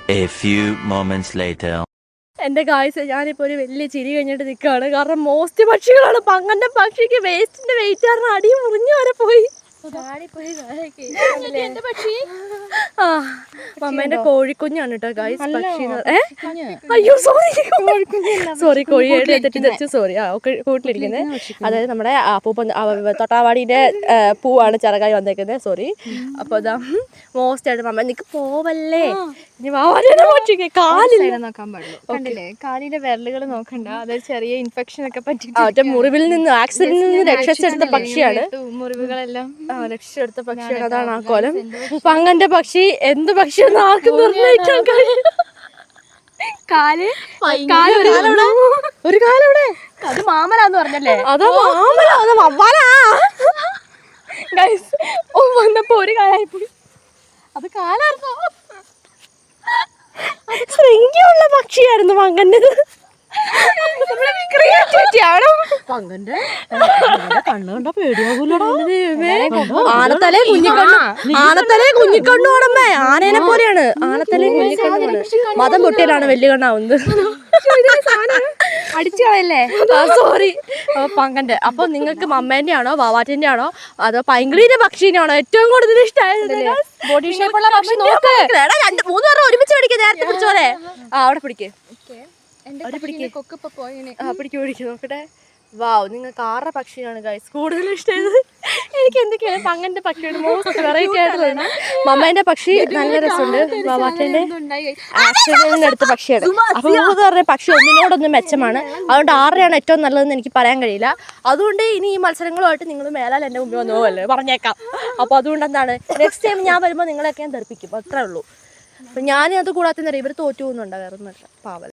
A few moments later. എന്റെ guys ഞാനിപ്പോ ഒരു വലിയ ചിരി കഴിഞ്ഞിട്ട് നിൽക്കുകയാണ്. കാരണം മോസ്റ്റ് പക്ഷികളാണ്. പങ്ങന്റെ പക്ഷിക്ക് വേസ്റ്റിന്റെ വെയിറ്റ് കാരണം അടി മുറിഞ്ഞു വരെ പോയി. അമ്മേന്റെ കോഴിക്കുഞ്ഞാണ് കേട്ടോ ഗായ്സ്. പക്ഷി അയ്യോ സോറി കോഴിയുടെ തെറ്റിദ്ധരിച്ചു. സോറി കൂട്ടിലിരിക്കുന്നത് അതായത് നമ്മുടെ പൂപ്പ തൊട്ടാവാടിന്റെ പൂവാണ് ചിറകായി വന്നേക്കുന്നത്. സോറി. അപ്പൊ അതാ മോസ്റ്റ് ആയിട്ട് അമ്മ നിക്ക് പോവല്ലേ നോക്കാൻ പാടില്ല. കാലിന്റെ വിരലുകൾ നോക്കണ്ട. അതൊരു ചെറിയ ഇൻഫെക്ഷൻ ഒക്കെ പറ്റി മുറിവിൽ നിന്ന് ആക്സിഡന്റിൽ നിന്ന് രക്ഷിച്ചെടുത്ത പക്ഷിയാണ്. മുറിവുകളെല്ലാം രക്ഷിച്ചെടുത്ത പക്ഷിയാണ്. അതാണ് ആ കോലം. പങ്ങന്റെ പക്ഷി എന്ത് പക്ഷിയെന്ന് ആർക്കും നിർണ്ണയിക്കാൻ കഴിയും. ഒരു കാലവിടെ അത് മാമലാന്ന് പറഞ്ഞല്ലേ? അതോ മാമല അതോ വവ്വാലാ? വന്നപ്പോ ഒരു കാലായിപ്പോയി. അത് കാലായിരുന്നു. ശൃംഖിയുള്ള പക്ഷിയായിരുന്നു പങ്കന്റെ. പങ്കന്റെ കണ്ണ് കണ്ട പേടിയാകൂലോ. ആനത്തലേ കുഞ്ഞിക്കണ്ണോടമ്മേ. ആനേനെ പോലെയാണ്. ആനത്തലേ കുഞ്ഞിക്കണ്ണോട് മതം പൊട്ടിയാലാണ് വലിയ കണ്ണാവുന്നത്. അടിച്ചു കളയല്ലേ? സോറി. പങ്കന്റെ. അപ്പൊ നിങ്ങൾക്ക് മമ്മേന്റെ ആണോ വാവാറ്റിന്റെ ആണോ അതോ പൈങ്കിളിന്റെ പക്ഷീനെ ആണോ ഏറ്റവും കൂടുതൽ ഇഷ്ടമായത്? ബോഡി ഷേപ്പുള്ള പക്ഷി നോക്ക്. 3 പേരും ഒരുമിച്ച് പിടിക്കുക. നേരത്തെ പിടിച്ചോലെ. അവിടെ പിടിക്കേ. പിടിക്കും നോക്കട്ടെ. വാവ്, നിങ്ങൾക്ക് ആരുടെ പക്ഷിയാണ് ഗൈസ് കൂടുതൽ ഇഷ്ടമായത്? എനിക്ക് എന്തൊക്കെയാണ് പങ്ങന്റെ പക്ഷിയുടെ മോസ്റ്റ് വെറൈറ്റി ആയിട്ട് തോന്നുന്നു. മമ്മേന്റെ പക്ഷി നല്ല രസമുണ്ട്. വാവാറ്റേന്റെ ആക്സിഡന്റിന് എടുത്ത പക്ഷിയാണ്. അപ്പൊ 3 പേരുടെ പക്ഷി ഒന്നിനോടൊന്നും മെച്ചമാണ്. അതുകൊണ്ട് ആരുടെയാണ് ഏറ്റവും നല്ലതെന്ന് എനിക്ക് പറയാൻ കഴിയില്ല. അതുകൊണ്ട് ഇനി ഈ മത്സരങ്ങളുമായിട്ട് നിങ്ങൾ മേലാൽ എൻ്റെ മുമ്പിൽ വന്നു പോകല്ലേ പറഞ്ഞേക്കാം. അപ്പോൾ അതുകൊണ്ട് എന്താണ് നെക്സ്റ്റ് ടൈം ഞാൻ വരുമ്പോൾ നിങ്ങളെയൊക്കെ ഞാൻ തെറിപ്പിക്കും. അത്രേ ഉള്ളൂ. അപ്പം ഞാൻ അത് കൂടാത്ത ഇവർ തോറ്റു പോകുന്നുണ്ടോ വേറെ ഒന്നുമല്ല. പാവൽ.